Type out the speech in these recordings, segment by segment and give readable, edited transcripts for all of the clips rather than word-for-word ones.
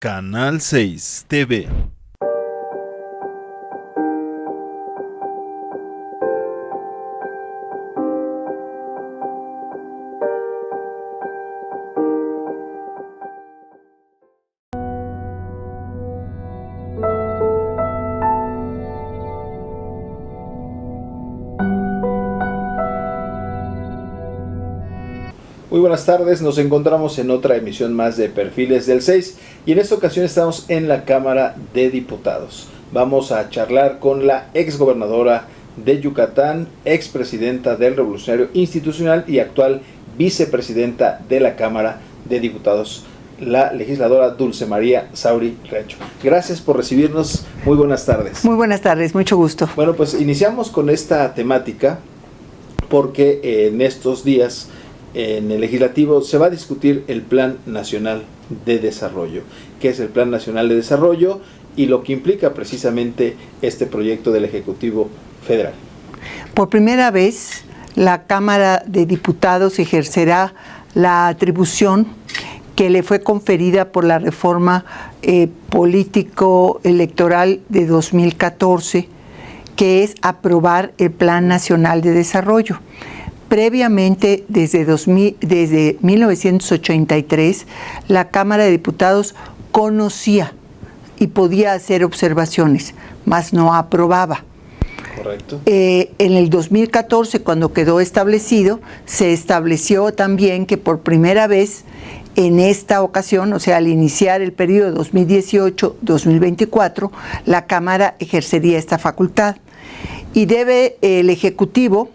Canal 6 TV. Muy buenas tardes, nos encontramos en otra emisión más de Perfiles del 6 y en esta ocasión estamos en la Cámara de Diputados. Vamos a charlar con la exgobernadora de Yucatán, expresidenta del Revolucionario Institucional y actual vicepresidenta de la Cámara de Diputados, la legisladora Dulce María Sauri Recho. Gracias por recibirnos, muy buenas tardes. Muy buenas tardes, mucho gusto. Bueno, pues iniciamos con esta temática porque en estos días en el Legislativo se va a discutir el Plan Nacional de Desarrollo. ¿Qué es el Plan Nacional de Desarrollo y lo que implica precisamente este proyecto del Ejecutivo Federal? Por primera vez, la Cámara de Diputados ejercerá la atribución que le fue conferida por la reforma político-electoral de 2014, que es aprobar el Plan Nacional de Desarrollo. Previamente, desde 1983, la Cámara de Diputados conocía y podía hacer observaciones, mas no aprobaba. Correcto. En el 2014, cuando quedó establecido, se estableció también que por primera vez en esta ocasión, o sea, al iniciar el periodo 2018-2024, la Cámara ejercería esta facultad. Y debe el Ejecutivo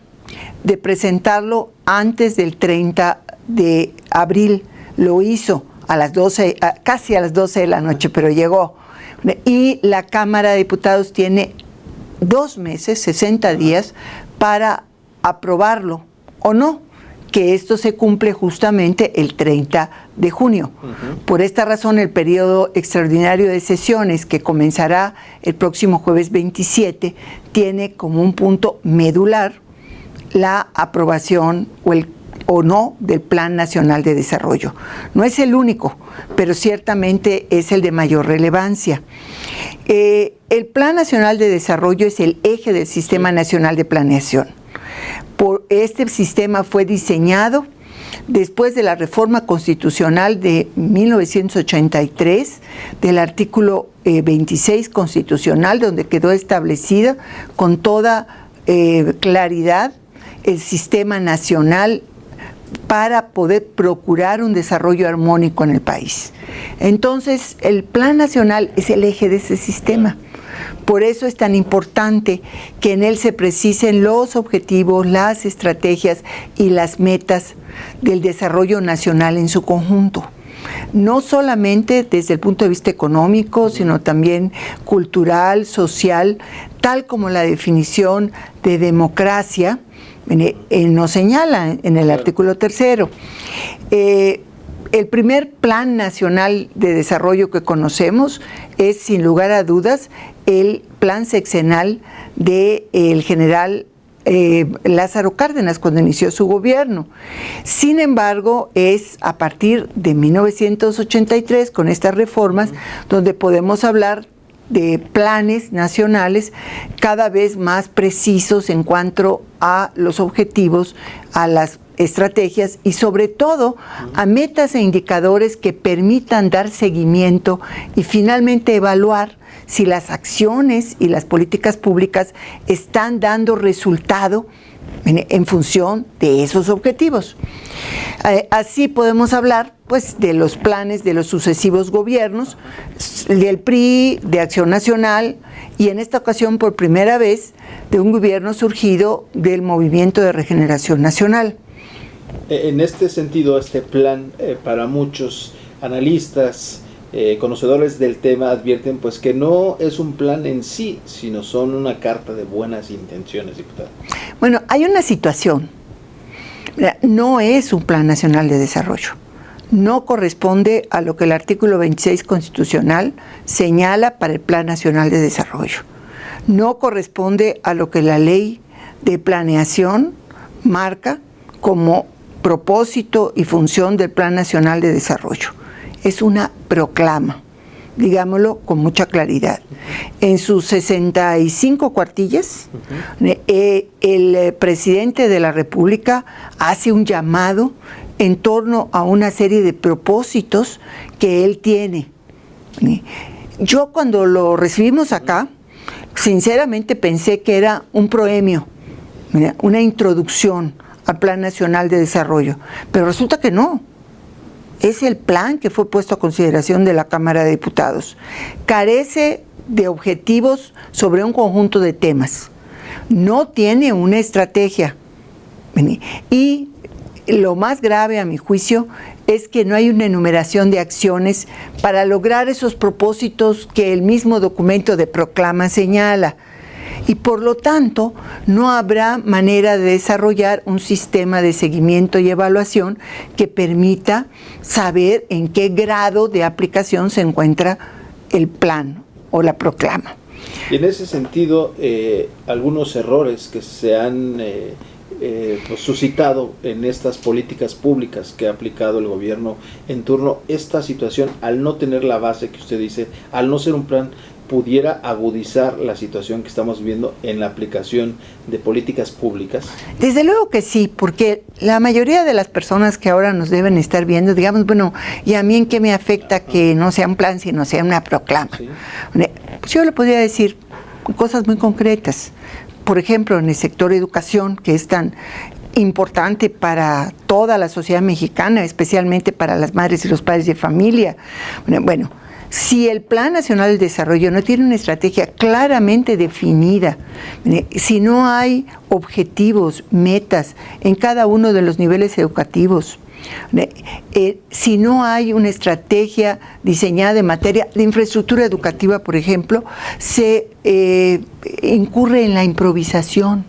de presentarlo antes del 30 de abril. Lo hizo a las 12, casi a las 12 de la noche, pero llegó. Y la Cámara de Diputados tiene 2 meses, 60 días, para aprobarlo o no, que esto se cumple justamente el 30 de junio. Por esta razón, el periodo extraordinario de sesiones, que comenzará el próximo jueves 27, tiene como un punto medular la aprobación o no del Plan Nacional de Desarrollo. No es el único, pero ciertamente es el de mayor relevancia. El Plan Nacional de Desarrollo es el eje del Sistema Nacional de Planeación. Este sistema fue diseñado después de la reforma constitucional de 1983, del artículo 26 constitucional, donde quedó establecida con toda claridad el sistema nacional para poder procurar un desarrollo armónico en el país. Entonces, el Plan Nacional es el eje de ese sistema. Por eso es tan importante que en él se precisen los objetivos, las estrategias y las metas del desarrollo nacional en su conjunto. No solamente desde el punto de vista económico, sino también cultural, social, tal como la definición de democracia nos señala en el artículo 3. El primer Plan Nacional de Desarrollo que conocemos es, sin lugar a dudas, el plan sexenal del general Lázaro Cárdenas cuando inició su gobierno. Sin embargo, es a partir de 1983, con estas reformas, donde podemos hablar de planes nacionales cada vez más precisos en cuanto a los objetivos, a las estrategias y sobre todo a metas e indicadores que permitan dar seguimiento y finalmente evaluar si las acciones y las políticas públicas están dando resultado en función de esos objetivos. Así podemos hablar pues de los planes de los sucesivos gobiernos, del PRI, de Acción Nacional y en esta ocasión por primera vez de un gobierno surgido del Movimiento de Regeneración Nacional. En este sentido, este plan para muchos analistas, conocedores del tema advierten pues que no es un plan en sí, sino son una carta de buenas intenciones, diputada. Bueno, hay una situación. No es un Plan Nacional de Desarrollo. No corresponde a lo que el artículo 26 constitucional señala para el Plan Nacional de Desarrollo. No corresponde a lo que la ley de planeación marca como propósito y función del Plan Nacional de Desarrollo. Es una proclama. digámoslo con mucha claridad. En sus 65 cuartillas, el presidente de la República hace un llamado en torno a una serie de propósitos que él tiene. Yo cuando lo recibimos acá, sinceramente pensé que era un proemio, una introducción al Plan Nacional de Desarrollo, pero resulta que no. Es el plan que fue puesto a consideración de la Cámara de Diputados. Carece de objetivos sobre un conjunto de temas. No tiene una estrategia. Y lo más grave, a mi juicio, es que no hay una enumeración de acciones para lograr esos propósitos que el mismo documento de proclama señala. Y por lo tanto, no habrá manera de desarrollar un sistema de seguimiento y evaluación que permita saber en qué grado de aplicación se encuentra el plan o la proclama. Y en ese sentido, algunos errores que se han suscitado en estas políticas públicas que ha aplicado el gobierno en turno, esta situación, al no tener la base que usted dice, al no ser un plan, pudiera agudizar la situación que estamos viviendo en la aplicación de políticas públicas? Desde luego que sí, porque la mayoría de las personas que ahora nos deben estar viendo, digamos, bueno, ¿y a mí en qué me afecta que no sea un plan, sino sea una proclama? ¿Sí? Pues yo le podría decir cosas muy concretas. Por ejemplo, en el sector educación, que es tan importante para toda la sociedad mexicana, especialmente para las madres y los padres de familia. Bueno, si el Plan Nacional de Desarrollo no tiene una estrategia claramente definida, si no hay objetivos, metas en cada uno de los niveles educativos, si no hay una estrategia diseñada en materia de infraestructura educativa, por ejemplo, se incurre en la improvisación.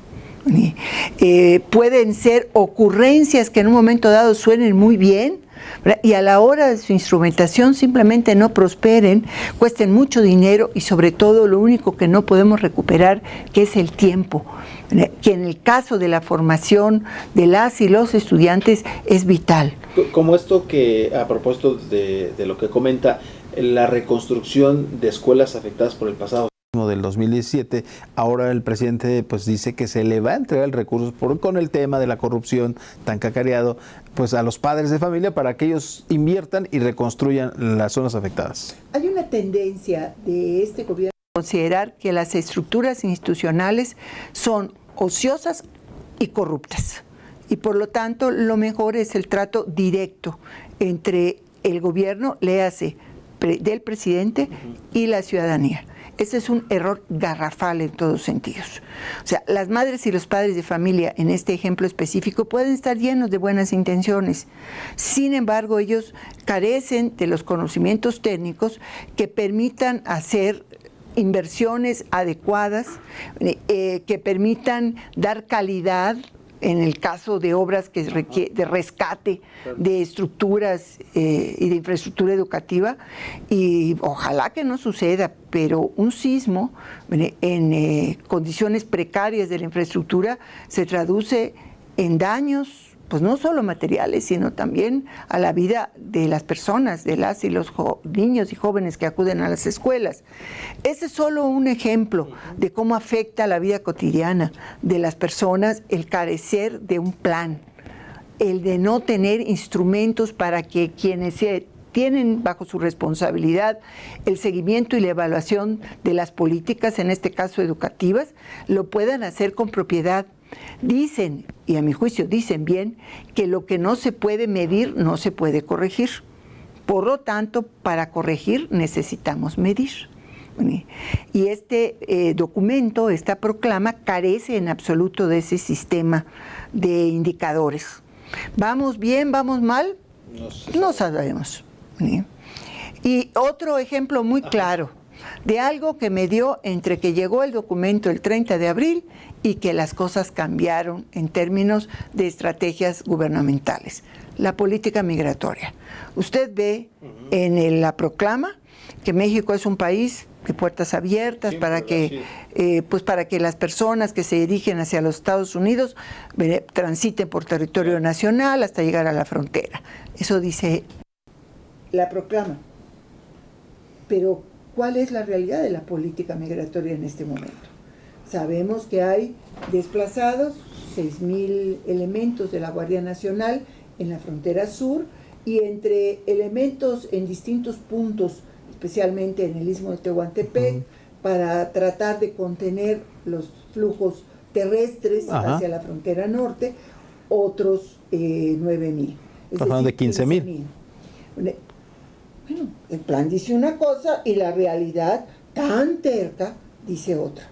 Pueden ser ocurrencias que en un momento dado suenen muy bien, ¿verdad? Y a la hora de su instrumentación simplemente no prosperen, cuesten mucho dinero y sobre todo lo único que no podemos recuperar, que es el tiempo, ¿verdad? Que en el caso de la formación de las y los estudiantes es vital. Como esto que, a propósito de lo que comenta, la reconstrucción de escuelas afectadas por el pasado del 2017, ahora el presidente pues dice que se le va a entregar el recurso con el tema de la corrupción tan cacareado, pues a los padres de familia para que ellos inviertan y reconstruyan las zonas afectadas. Hay una tendencia de este gobierno a considerar que las estructuras institucionales son ociosas y corruptas, y por lo tanto lo mejor es el trato directo entre el gobierno, léase, del presidente y la ciudadanía. Ese es un error garrafal en todos sentidos. O sea, las madres y los padres de familia, en este ejemplo específico, pueden estar llenos de buenas intenciones. Sin embargo, ellos carecen de los conocimientos técnicos que permitan hacer inversiones adecuadas, que permitan dar calidad en el caso de obras que de rescate de estructuras y de infraestructura educativa, y ojalá que no suceda, pero un sismo en condiciones precarias de la infraestructura se traduce en daños, pues no solo materiales, sino también a la vida de las personas, de las y los niños y jóvenes que acuden a las escuelas. Ese es solo un ejemplo de cómo afecta la vida cotidiana de las personas el carecer de un plan, el de no tener instrumentos para que quienes tienen bajo su responsabilidad el seguimiento y la evaluación de las políticas, en este caso educativas, lo puedan hacer con propiedad. Dicen, y a mi juicio dicen bien, que lo que no se puede medir no se puede corregir. Por lo tanto, para corregir necesitamos medir. Y este documento, esta proclama, carece en absoluto de ese sistema de indicadores. ¿Vamos bien, vamos mal? No sabemos. Y otro ejemplo muy claro de algo que me dio entre que llegó el documento el 30 de abril y que las cosas cambiaron en términos de estrategias gubernamentales. La política migratoria. Usted ve en la proclama que México es un país de puertas abiertas para que las personas que se dirigen hacia los Estados Unidos transiten por territorio nacional hasta llegar a la frontera. Eso dice la proclama. Pero, ¿cuál es la realidad de la política migratoria en este momento? Sabemos que hay desplazados, 6,000 elementos de la Guardia Nacional en la frontera sur, y entre elementos en distintos puntos, especialmente en el Istmo de Tehuantepec, para tratar de contener los flujos terrestres hacia la frontera norte, otros 9,000. Hablando de 15,000. Bueno, el plan dice una cosa y la realidad tan terca dice otra.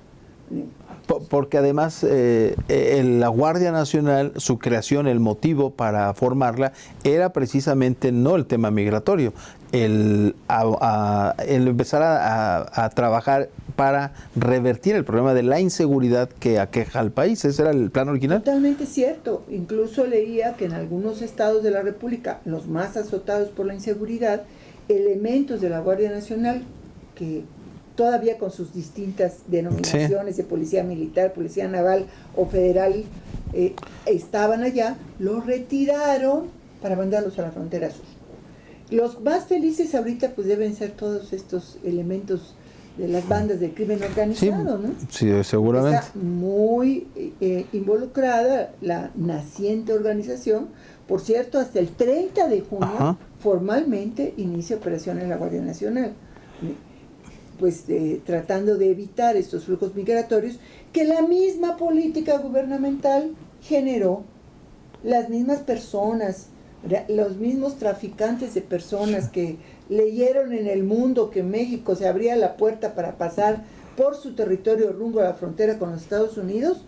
Porque además la Guardia Nacional, su creación, el motivo para formarla era precisamente no el tema migratorio, el empezar a trabajar para revertir el problema de la inseguridad que aqueja al país. ¿Ese era el plan original? Totalmente cierto. Incluso leía que en algunos estados de la República, los más azotados por la inseguridad, elementos de la Guardia Nacional que todavía con sus distintas denominaciones de policía militar, policía naval o federal, estaban allá, los retiraron para mandarlos a la frontera sur. Los más felices ahorita pues deben ser todos estos elementos de las bandas del crimen organizado, ¿no? Sí, seguramente. Está muy involucrada la naciente organización. Por cierto, hasta el 30 de junio formalmente inicia operaciones la Guardia Nacional, pues tratando de evitar estos flujos migratorios que la misma política gubernamental generó. Las mismas personas, los mismos traficantes de personas que leyeron en El Mundo que México se abría la puerta para pasar por su territorio rumbo a la frontera con los Estados Unidos,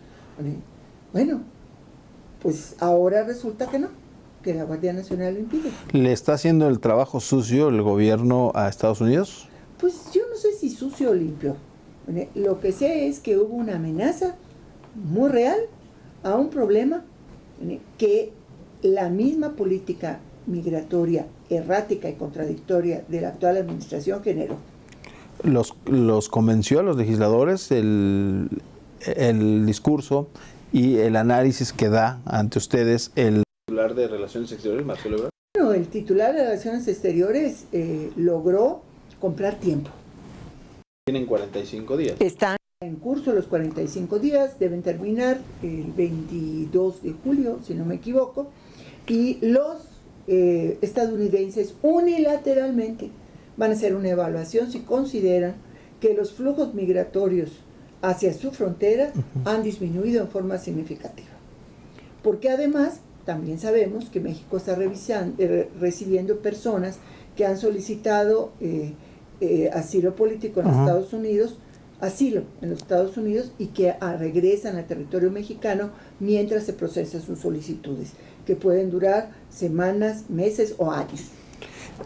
bueno, pues ahora resulta que no, que la Guardia Nacional lo impide. ¿Le está haciendo el trabajo sucio el gobierno a Estados Unidos? Pues yo no sé si sucio o limpio. Lo que sé es que hubo una amenaza muy real a un problema que la misma política migratoria errática y contradictoria de la actual administración generó. ¿Los convenció a los legisladores el discurso y el análisis que da ante ustedes el titular de Relaciones Exteriores, Marcelo Ebrard? Bueno, el titular de Relaciones Exteriores logró comprar tiempo. Tienen 45 días. Están en curso los 45 días, deben terminar el 22 de julio, si no me equivoco, y los estadounidenses unilateralmente van a hacer una evaluación si consideran que los flujos migratorios hacia su frontera han disminuido en forma significativa. Porque además también sabemos que México está recibiendo personas que han solicitado asilo político en los Estados Unidos, asilo en los Estados Unidos, y que regresan al territorio mexicano mientras se procesan sus solicitudes, que pueden durar semanas, meses o años.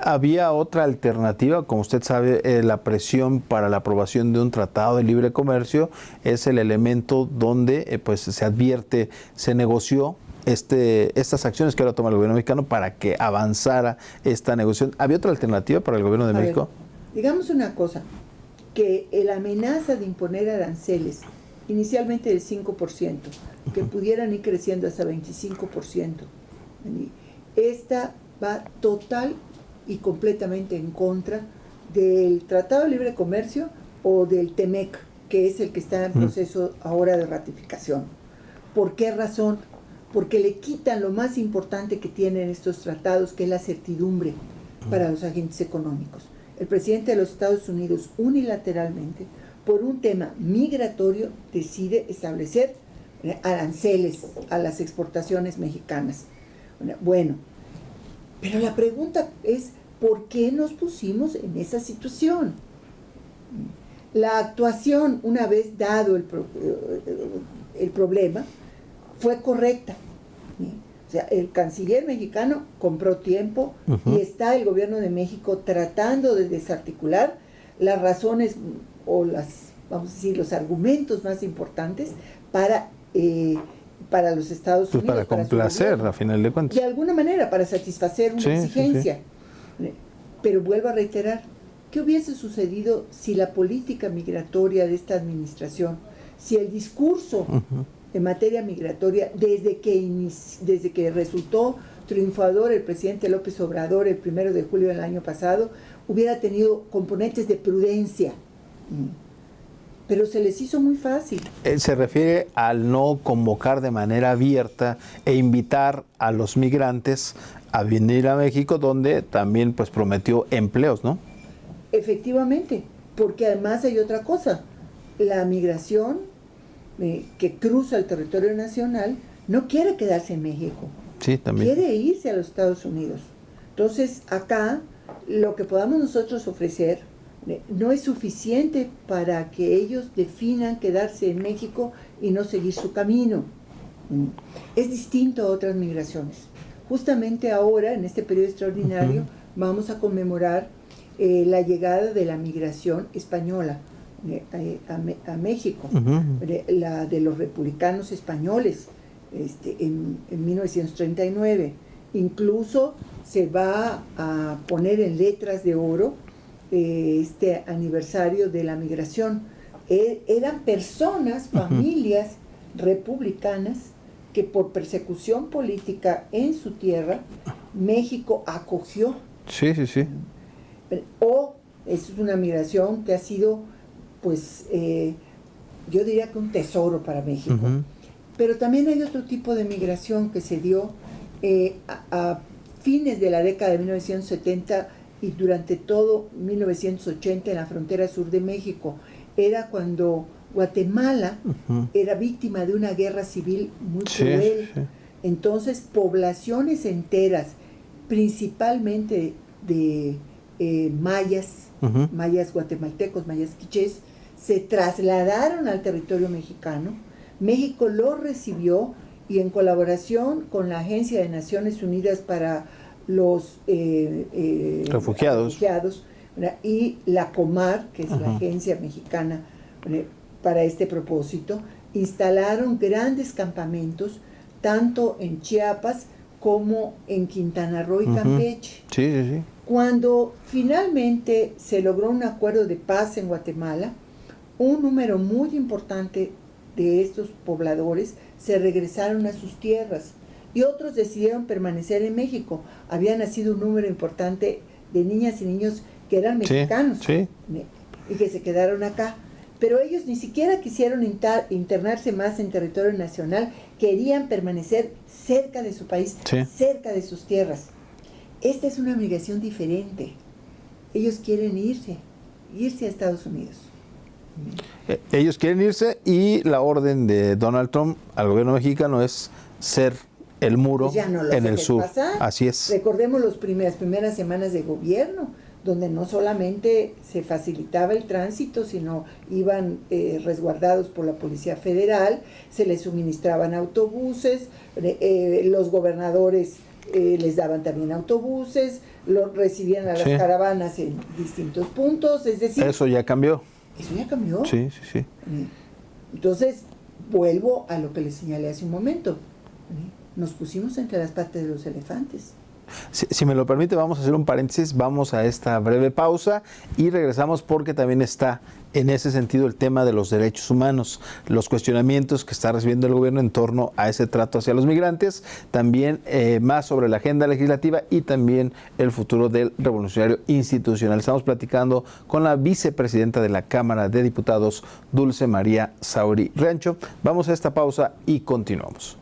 ¿Había otra alternativa? Como usted sabe, la presión para la aprobación de un tratado de libre comercio es el elemento donde pues se advierte, se negoció estas acciones que ahora toma el gobierno mexicano para que avanzara esta negociación. ¿Había otra alternativa para el gobierno de México? Digamos una cosa, que la amenaza de imponer aranceles, inicialmente del 5%, que pudieran ir creciendo hasta 25%, esta va total y completamente en contra del Tratado de Libre Comercio o del TEMEC, que es el que está en proceso ahora de ratificación. ¿Por qué razón? Porque le quitan lo más importante que tienen estos tratados, que es la certidumbre para los agentes económicos. El presidente de los Estados Unidos unilateralmente, por un tema migratorio, decide establecer aranceles a las exportaciones mexicanas. Bueno, pero la pregunta es, ¿por qué nos pusimos en esa situación? La actuación, una vez dado el problema, fue correcta. O sea, el canciller mexicano compró tiempo y está el gobierno de México tratando de desarticular las razones o vamos a decir, los argumentos más importantes para los Estados Unidos. Para complacer, a final de cuentas. De alguna manera, para satisfacer una exigencia. Sí. Pero vuelvo a reiterar, ¿qué hubiese sucedido si la política migratoria de esta administración, si el discurso en materia migratoria, desde que resultó triunfador el presidente López Obrador el 1 de julio del año pasado, hubiera tenido componentes de prudencia. Pero se les hizo muy fácil. Se refiere al no convocar de manera abierta e invitar a los migrantes a venir a México, donde también pues prometió empleos, ¿no? Efectivamente, porque además hay otra cosa. La migración que cruza el territorio nacional no quiere quedarse en México. Sí, también. Quiere irse a los Estados Unidos. Entonces, acá, lo que podamos nosotros ofrecer no es suficiente para que ellos definan quedarse en México y no seguir su camino. Es distinto a otras migraciones. Justamente ahora, en este periodo extraordinario, vamos a conmemorar la llegada de la migración española a México, la de los republicanos españoles en 1939. Incluso se va a poner en letras de oro este aniversario de la migración. Eran personas, familias republicanas que por persecución política en su tierra, México acogió. Sí, sí, sí. O es una migración que ha sido, pues, yo diría que un tesoro para México. Pero también hay otro tipo de migración que se dio a fines de la década de 1970 y durante todo 1980 en la frontera sur de México. Era cuando Guatemala era víctima de una guerra civil muy cruel. Sí. Entonces, poblaciones enteras, principalmente de mayas, mayas guatemaltecos, mayas quichés, se trasladaron al territorio mexicano. México los recibió y en colaboración con la Agencia de Naciones Unidas para los refugiados y la Comar, que es la agencia mexicana para este propósito, instalaron grandes campamentos tanto en Chiapas como en Quintana Roo y Campeche. Sí, sí, sí. Cuando finalmente se logró un acuerdo de paz en Guatemala, un número muy importante de estos pobladores se regresaron a sus tierras y otros decidieron permanecer en México. Había nacido un número importante de niñas y niños que eran mexicanos, y que se quedaron acá. Pero ellos ni siquiera quisieron internarse más en territorio nacional, querían permanecer cerca de su país, cerca de sus tierras. Esta es una migración diferente. Ellos quieren irse a Estados Unidos. Ellos quieren irse y la orden de Donald Trump al gobierno mexicano es ser el muro pues ya no en el sur. Pasar. Así es. Recordemos las primeras semanas de gobierno, donde no solamente se facilitaba el tránsito, sino iban resguardados por la Policía Federal, se les suministraban autobuses, los gobernadores les daban también autobuses, recibían a las caravanas en distintos puntos, es decir... Eso ya cambió. Eso ya cambió. Sí, sí, sí. Entonces, vuelvo a lo que les señalé hace un momento. Nos pusimos entre las patas de los elefantes. Si me lo permite, vamos a hacer un paréntesis, vamos a esta breve pausa y regresamos porque también está en ese sentido el tema de los derechos humanos, los cuestionamientos que está recibiendo el gobierno en torno a ese trato hacia los migrantes, también más sobre la agenda legislativa y también el futuro del revolucionario institucional. Estamos platicando con la vicepresidenta de la Cámara de Diputados, Dulce María Sauri Rancho. Vamos a esta pausa y continuamos.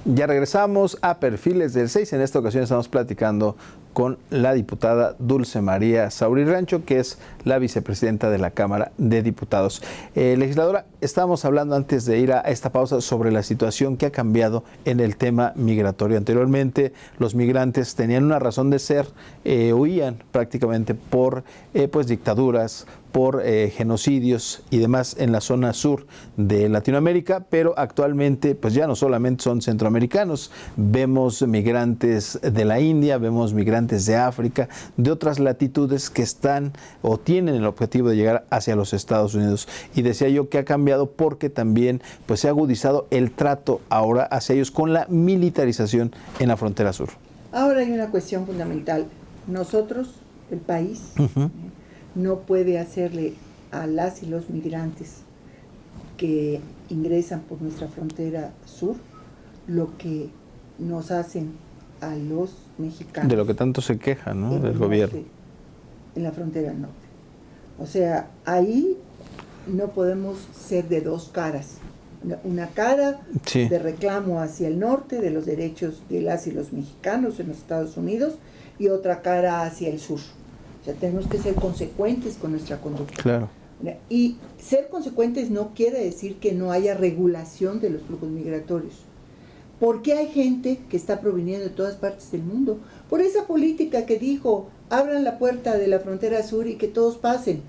Ya regresamos a Perfiles del 6. En esta ocasión estamos platicando con la diputada Dulce María Sauri Rancho, que es la vicepresidenta de la Cámara de Diputados. Legisladora, estábamos hablando antes de ir a esta pausa sobre la situación que ha cambiado en el tema migratorio. Anteriormente, los migrantes tenían una razón de ser, huían prácticamente por pues dictaduras, por genocidios y demás en la zona sur de Latinoamérica, pero actualmente pues ya no solamente son centroamericanos, vemos migrantes de la India, vemos migrantes de África, de otras latitudes que están o tienen el objetivo de llegar hacia los Estados Unidos. Y decía yo que ha cambiado porque también pues se ha agudizado el trato ahora hacia ellos con la militarización en la frontera sur. Ahora hay una cuestión fundamental. Nosotros el país Ujú. no puede hacerle a las y los migrantes que ingresan por nuestra frontera sur lo que nos hacen a los mexicanos De lo que tanto se queja, ¿no? en Del el gobierno. norte, en la frontera norte. O sea, ahí no podemos ser de dos caras. Una cara Sí. de reclamo hacia el norte de los derechos de las y los mexicanos en los Estados Unidos y otra cara hacia el sur. O sea, tenemos que ser consecuentes con nuestra conducta. Claro. Y ser consecuentes no quiere decir que no haya regulación de los flujos migratorios. Porque hay gente que está proviniendo de todas partes del mundo. Por esa política que dijo, abran la puerta de la frontera sur y que todos pasen.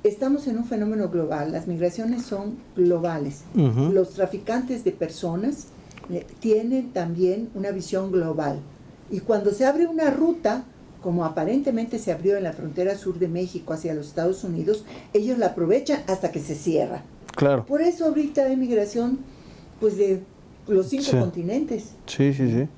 Estamos en un fenómeno global, las migraciones son globales. Ujú. Los traficantes de personas tienen también una visión global. Y cuando se abre una ruta, como aparentemente se abrió en la frontera sur de México hacia los Estados Unidos, ellos la aprovechan hasta que se cierra. Claro. Por eso ahorita hay migración pues de los 5 Sí. continentes. Sí, sí, sí.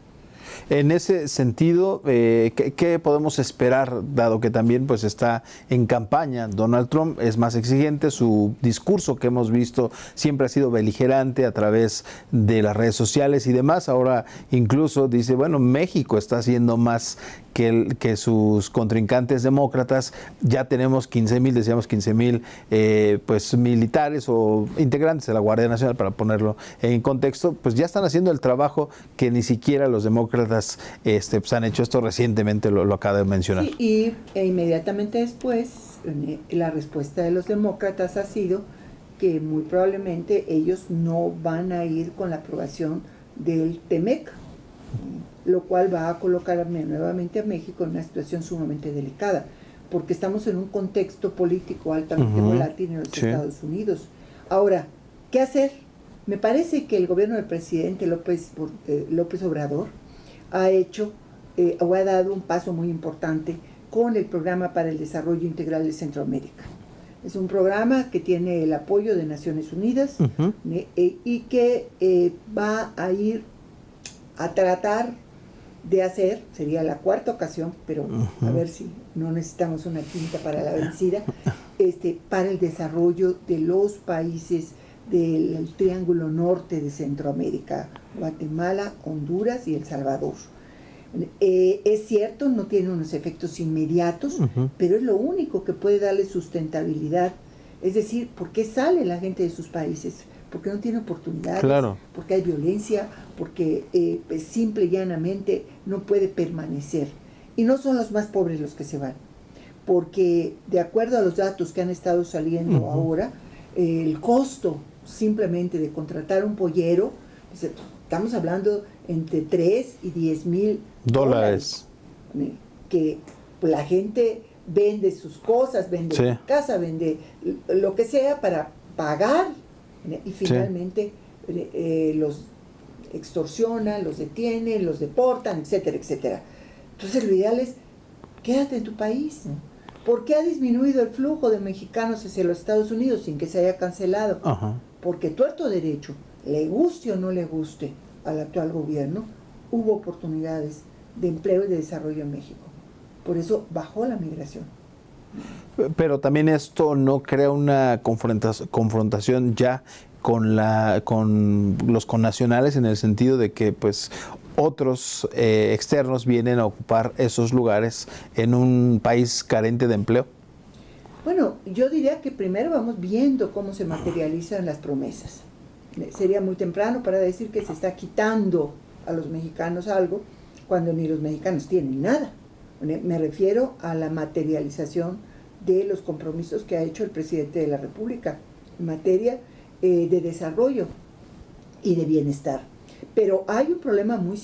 En ese sentido, ¿qué podemos esperar, dado que también pues está en campaña? Donald Trump es más exigente, su discurso que hemos visto siempre ha sido beligerante a través de las redes sociales y demás. Ahora incluso dice, bueno, México está haciendo más que sus contrincantes demócratas. Ya tenemos 15,000, decíamos 15,000 pues militares o integrantes de la Guardia Nacional, para ponerlo en contexto, pues ya están haciendo el trabajo que ni siquiera los demócratas pues han hecho. Esto recientemente lo acaba de mencionar. Sí, e inmediatamente después la respuesta de los demócratas ha sido que muy probablemente ellos no van a ir con la aprobación del TEMEC, lo cual va a colocar nuevamente a México en una situación sumamente delicada, porque estamos en un contexto político altamente volátil en los Sí. Estados Unidos. Ahora, ¿qué hacer? Me parece que el gobierno del presidente López Obrador ha hecho o ha dado un paso muy importante con el Programa para el Desarrollo Integral de Centroamérica. Es un programa que tiene el apoyo de Naciones Unidas Ujú. y que va a ir a tratar de hacer, sería la 4ª ocasión, pero a ver si no necesitamos una quinta para la vencida, para el desarrollo de los países del Triángulo Norte de Centroamérica, Guatemala, Honduras y El Salvador. Es cierto, no tiene unos efectos inmediatos, pero es lo único que puede darle sustentabilidad. Es decir, ¿por qué sale la gente de sus países? Porque no tiene oportunidades, Claro. porque hay violencia, porque simple y llanamente no puede permanecer. Y no son los más pobres los que se van, porque de acuerdo a los datos que han estado saliendo ahora, el costo simplemente de contratar un pollero, estamos hablando entre 3 y 10 mil Dólares. que la gente vende sus cosas, vende Sí. su casa, vende lo que sea para pagar, y finalmente los extorsionan, los detienen, los deportan, etcétera, etcétera. Entonces lo ideal es, quédate en tu país. ¿Por qué ha disminuido el flujo de mexicanos hacia los Estados Unidos sin que se haya cancelado? Ajá. Porque tuerto derecho, le guste o no le guste al actual gobierno, hubo oportunidades de empleo y de desarrollo en México. Por eso bajó la migración. Pero también esto no crea una confrontación ya con los connacionales, en el sentido de que pues otros externos vienen a ocupar esos lugares en un país carente de empleo. Bueno, yo diría que primero vamos viendo cómo se materializan las promesas. Sería muy temprano para decir que se está quitando a los mexicanos algo cuando ni los mexicanos tienen nada. Me refiero a la materialización de los compromisos que ha hecho el presidente de la República en materia de desarrollo y de bienestar. Pero hay un problema muy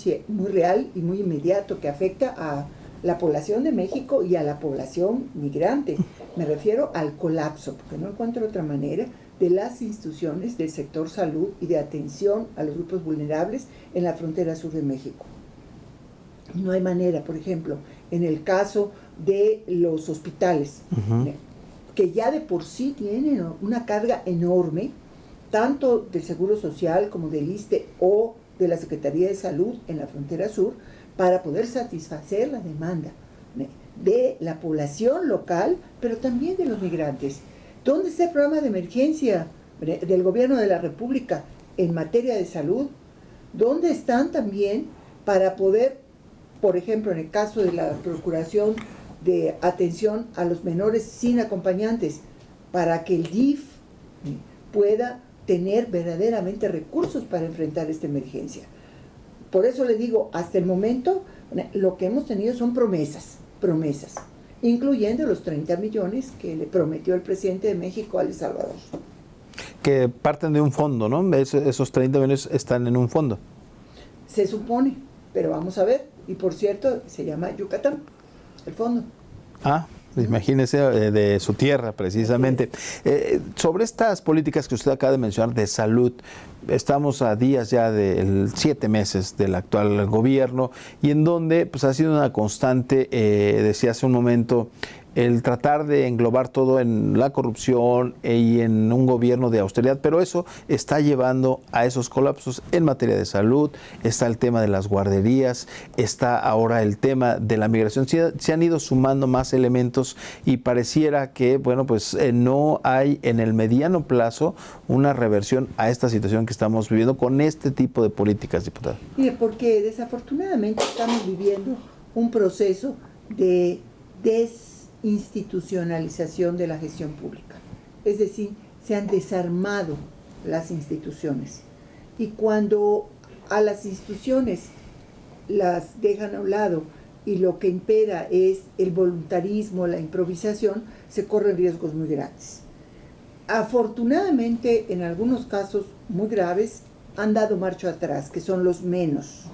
real y muy inmediato que afecta a la población de México y a la población migrante. Me refiero al colapso, porque no encuentro otra manera, de las instituciones del sector salud y de atención a los grupos vulnerables en la frontera sur de México. No hay manera, por ejemplo, en el caso de los hospitales, que ya de por sí tienen una carga enorme, tanto del Seguro Social como del ISSSTE o de la Secretaría de Salud en la frontera sur, para poder satisfacer la demanda de la población local, pero también de los migrantes. ¿Dónde está el programa de emergencia del gobierno de la República en materia de salud? ¿Dónde están también para poder, por ejemplo, en el caso de la procuración de atención a los menores sin acompañantes, para que el DIF pueda tener verdaderamente recursos para enfrentar esta emergencia? Por eso le digo, hasta el momento lo que hemos tenido son promesas, incluyendo los 30 millones que le prometió el presidente de México a El Salvador. Que parten de un fondo, ¿no? Esos 30 millones están en un fondo. Se supone, pero vamos a ver. Y por cierto, se llama Yucatán, el fondo. Ah, imagínese, de su tierra precisamente. Sobre estas políticas que usted acaba de mencionar de salud, estamos a días ya de 7 meses del actual gobierno, y en donde pues ha sido una constante, decía hace un momento, el tratar de englobar todo en la corrupción y en un gobierno de austeridad, pero eso está llevando a esos colapsos en materia de salud. Está el tema de las guarderías, está ahora el tema de la migración. Se han ido sumando más elementos y pareciera que, bueno, pues no hay en el mediano plazo una reversión a esta situación que estamos viviendo con este tipo de políticas, diputada. Mire, porque desafortunadamente estamos viviendo un proceso de desinstitucionalización de la gestión pública. Es decir, se han desarmado las instituciones. Y cuando a las instituciones las dejan a un lado y lo que impera es el voluntarismo, la improvisación, se corren riesgos muy grandes. Afortunadamente, en algunos casos muy graves, han dado marcha atrás, que son los menos.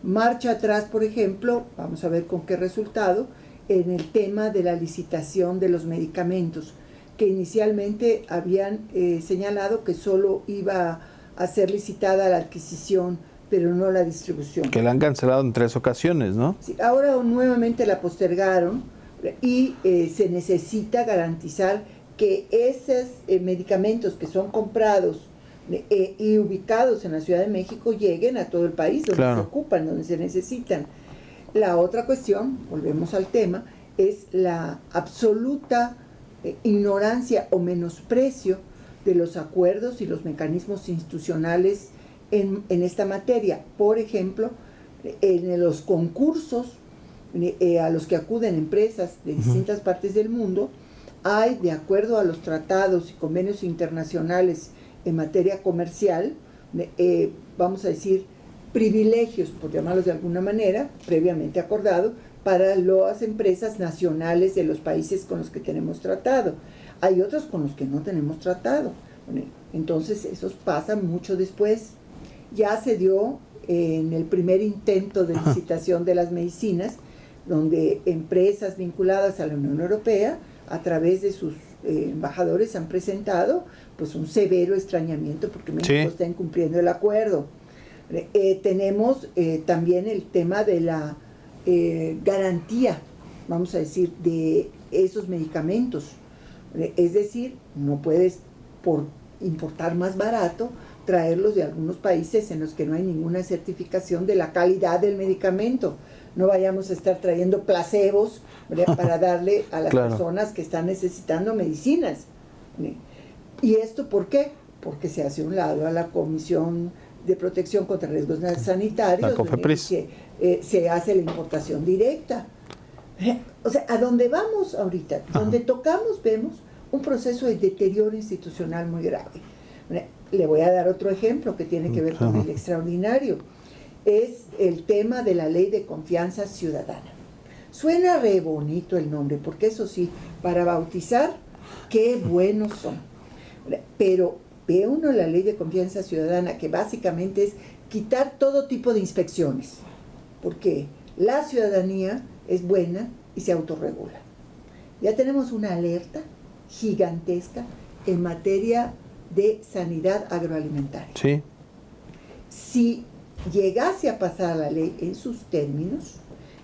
Marcha atrás, por ejemplo, vamos a ver con qué resultado, en el tema de la licitación de los medicamentos, que inicialmente habían señalado que solo iba a ser licitada la adquisición, pero no la distribución. Que la han cancelado en 3 ocasiones, ¿no? Sí, ahora nuevamente la postergaron y se necesita garantizar que esos medicamentos que son comprados y ubicados en la Ciudad de México lleguen a todo el país, donde se ocupan, donde se necesitan. La otra cuestión, volvemos al tema, es la absoluta ignorancia o menosprecio de los acuerdos y los mecanismos institucionales en esta materia. Por ejemplo, en los concursos a los que acuden empresas de distintas partes del mundo, hay, de acuerdo a los tratados y convenios internacionales en materia comercial, vamos a decir, privilegios, por llamarlos de alguna manera, previamente acordado, para las empresas nacionales de los países con los que tenemos tratado. Hay otros con los que no tenemos tratado. Entonces, esos pasan mucho después. Ya se dio en el primer intento de licitación de las medicinas, donde empresas vinculadas a la Unión Europea, a través de sus embajadores, han presentado pues un severo extrañamiento porque México está incumpliendo el acuerdo. Tenemos también el tema de la garantía, vamos a decir, de esos medicamentos. Es decir, no puedes, por importar más barato, traerlos de algunos países en los que no hay ninguna certificación de la calidad del medicamento. No vayamos a estar trayendo placebos, ¿verdad?, para darle a las personas que están necesitando medicinas. ¿Y esto por qué? Porque se hace a un lado a la Comisión de Protección contra Riesgos Sanitarios, que se hace la importación directa. O sea, a donde vamos ahorita, donde tocamos, vemos un proceso de deterioro institucional muy grave. Le voy a dar otro ejemplo que tiene que ver con el extraordinario. Es el tema de la Ley de Confianza Ciudadana. Suena re bonito el nombre, porque eso sí, para bautizar, qué buenos son. Pero ve uno la Ley de Confianza Ciudadana, que básicamente es quitar todo tipo de inspecciones, porque la ciudadanía es buena y se autorregula. Ya tenemos una alerta gigantesca en materia de sanidad agroalimentaria. Sí. Si llegase a pasar la ley en sus términos,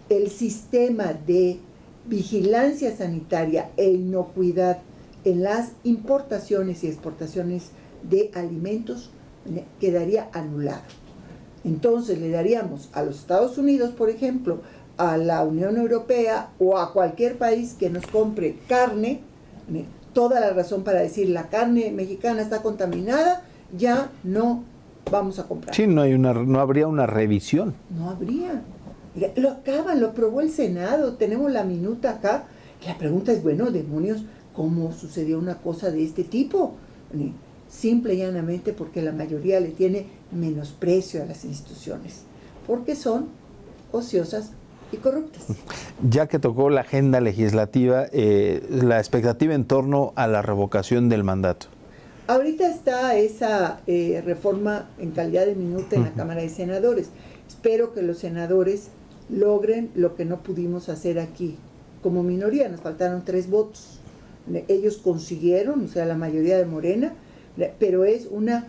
el sistema de vigilancia sanitaria e inocuidad en las importaciones y exportaciones de alimentos quedaría anulado. Entonces le daríamos a los Estados Unidos, por ejemplo, a la Unión Europea o a cualquier país que nos compre carne, toda la razón para decir la carne mexicana está contaminada, ya no vamos a comprar. Sí, no habría una revisión. No habría. Lo aprobó el Senado, tenemos la minuta acá. La pregunta es, bueno, demonios, ¿cómo sucedió una cosa de este tipo? Simple y llanamente porque la mayoría le tiene menosprecio a las instituciones, porque son ociosas y corruptas. Ya que tocó la agenda legislativa, la expectativa en torno a la revocación del mandato. Ahorita está esa reforma en calidad de minuta en la Cámara de Senadores. Espero que los senadores logren lo que no pudimos hacer aquí. Como minoría, nos faltaron 3 votos. Ellos consiguieron, o sea, la mayoría de Morena, pero es una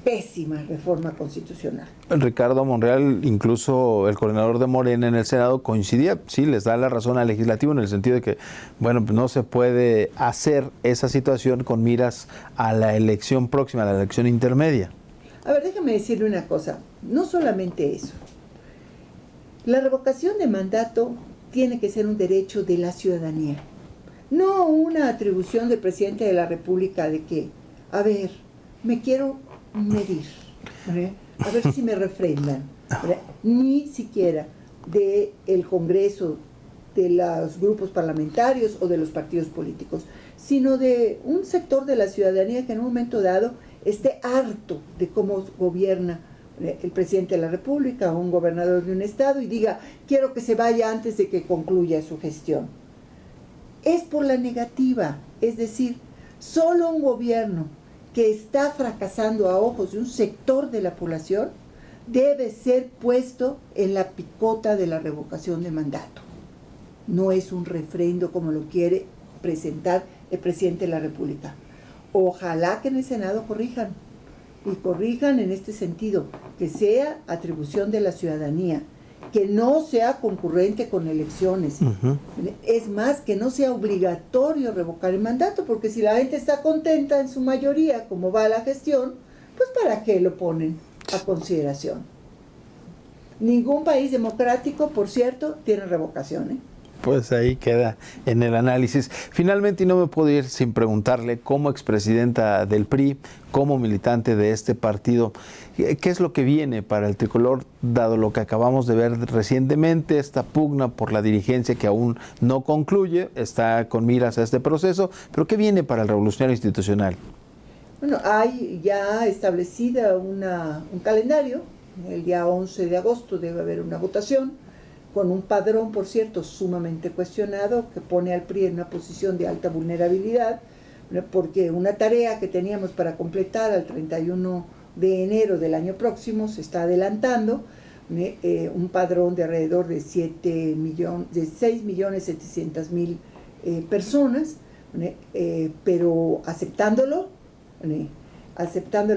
pésima reforma constitucional. Ricardo Monreal, incluso el coordinador de Morena en el Senado, coincidía, sí, les da la razón al legislativo en el sentido de que, bueno, pues no se puede hacer esa situación con miras a la elección próxima, a la elección intermedia. A ver, déjame decirle una cosa, no solamente eso. La revocación de mandato tiene que ser un derecho de la ciudadanía, no una atribución del presidente de la República de que, a ver, me quiero medir, ¿verdad? A ver si me refrendan, ¿verdad? Ni siquiera del Congreso, de los grupos parlamentarios o de los partidos políticos, sino de un sector de la ciudadanía que en un momento dado esté harto de cómo gobierna el presidente de la República o un gobernador de un estado y diga, quiero que se vaya antes de que concluya su gestión. Es por la negativa, es decir, solo un gobierno que está fracasando a ojos de un sector de la población debe ser puesto en la picota de la revocación de mandato. No es un refrendo como lo quiere presentar el presidente de la República. Ojalá que en el Senado corrijan, y corrijan en este sentido, que sea atribución de la ciudadanía, que no sea concurrente con elecciones. Es más, que no sea obligatorio revocar el mandato, porque si la gente está contenta en su mayoría como va la gestión, pues ¿para qué lo ponen a consideración? Ningún país democrático, por cierto, tiene revocación, Pues ahí queda en el análisis. Finalmente, y no me puedo ir sin preguntarle, como expresidenta del PRI, como militante de este partido, ¿qué es lo que viene para el tricolor, dado lo que acabamos de ver recientemente, esta pugna por la dirigencia que aún no concluye, está con miras a este proceso, pero qué viene para el Revolucionario Institucional? Bueno, hay ya establecida un calendario. El día 11 de agosto debe haber una votación, con un padrón, por cierto, sumamente cuestionado, que pone al PRI en una posición de alta vulnerabilidad, porque una tarea que teníamos para completar al 31 de enero del año próximo se está adelantando, un padrón de alrededor de 6.700.000 personas, pero aceptándolo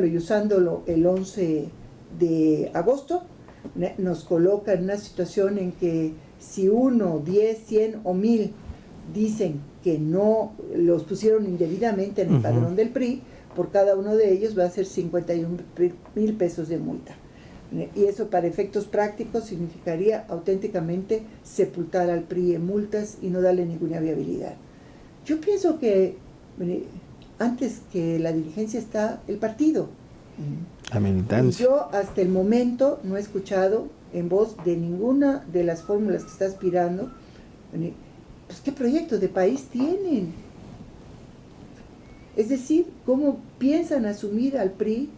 y usándolo el 11 de agosto, nos coloca en una situación en que si 1, 10, 100 o 1000 dicen que no los pusieron indebidamente en el padrón del PRI, por cada uno de ellos va a ser 51,000 pesos de multa. Y eso para efectos prácticos significaría auténticamente sepultar al PRI en multas y no darle ninguna viabilidad. Yo pienso que antes que la dirigencia está el partido. La militancia. Y yo hasta el momento no he escuchado en voz de ninguna de las fórmulas que está aspirando, pues qué proyecto de país tienen. Es decir, cómo piensan asumir al PRI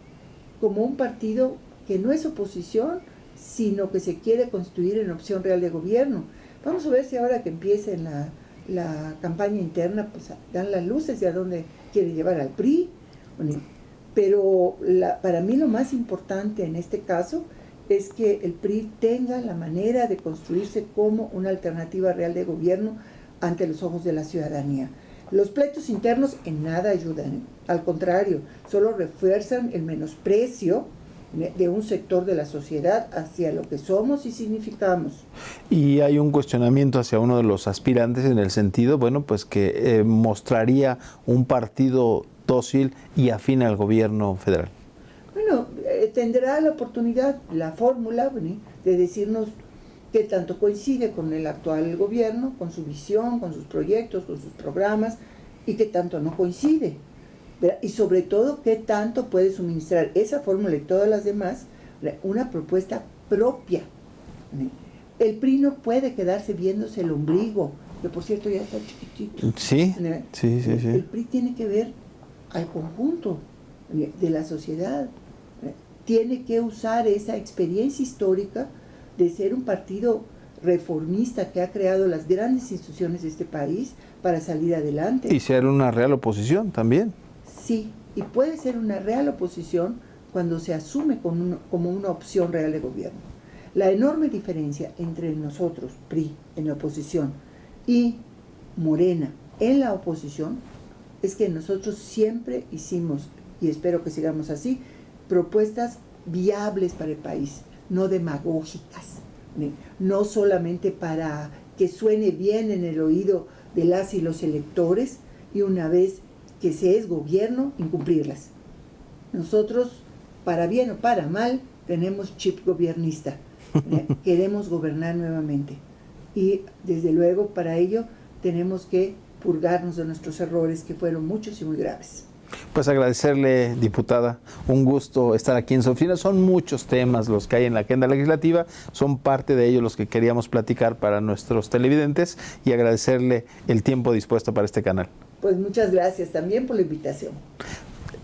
como un partido que no es oposición, sino que se quiere constituir en opción real de gobierno. Vamos a ver si ahora que empiece la campaña interna, pues dan las luces de a dónde quiere llevar al PRI. Pero para mí lo más importante en este caso es que el PRI tenga la manera de construirse como una alternativa real de gobierno ante los ojos de la ciudadanía. Los pleitos internos en nada ayudan, al contrario, solo refuerzan el menosprecio de un sector de la sociedad hacia lo que somos y significamos. Y hay un cuestionamiento hacia uno de los aspirantes en el sentido, bueno, pues que mostraría un partido dócil y afín al gobierno federal. Bueno, tendrá la oportunidad, la fórmula, de decirnos qué tanto coincide con el actual gobierno, con su visión, con sus proyectos, con sus programas, y qué tanto no coincide. Y sobre todo, qué tanto puede suministrar esa fórmula y todas las demás una propuesta propia. El PRI no puede quedarse viéndose el ombligo, que por cierto ya está chiquitito. Sí, sí, sí, sí. El PRI tiene que ver al conjunto de la sociedad. Tiene que usar esa experiencia histórica de ser un partido reformista que ha creado las grandes instituciones de este país para salir adelante. Y ser una real oposición también. Sí, y puede ser una real oposición cuando se asume como una opción real de gobierno. La enorme diferencia entre nosotros, PRI, en la oposición, y Morena, en la oposición, es que nosotros siempre hicimos, y espero que sigamos así, propuestas viables para el país, no demagógicas, no solamente para que suene bien en el oído de las y los electores, y una vez que se es gobierno, incumplirlas. Nosotros, para bien o para mal, tenemos chip gobiernista. Queremos gobernar nuevamente. Y desde luego, para ello, tenemos que purgarnos de nuestros errores, que fueron muchos y muy graves. Pues agradecerle, diputada, un gusto estar aquí en Sofina. Son muchos temas los que hay en la agenda legislativa, son parte de ellos los que queríamos platicar para nuestros televidentes y agradecerle el tiempo dispuesto para este canal. Pues muchas gracias también por la invitación.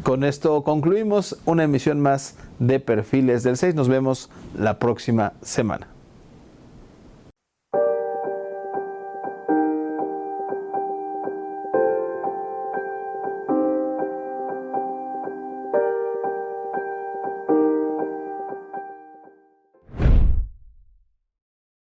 Con esto concluimos una emisión más de Perfiles del 6. Nos vemos la próxima semana.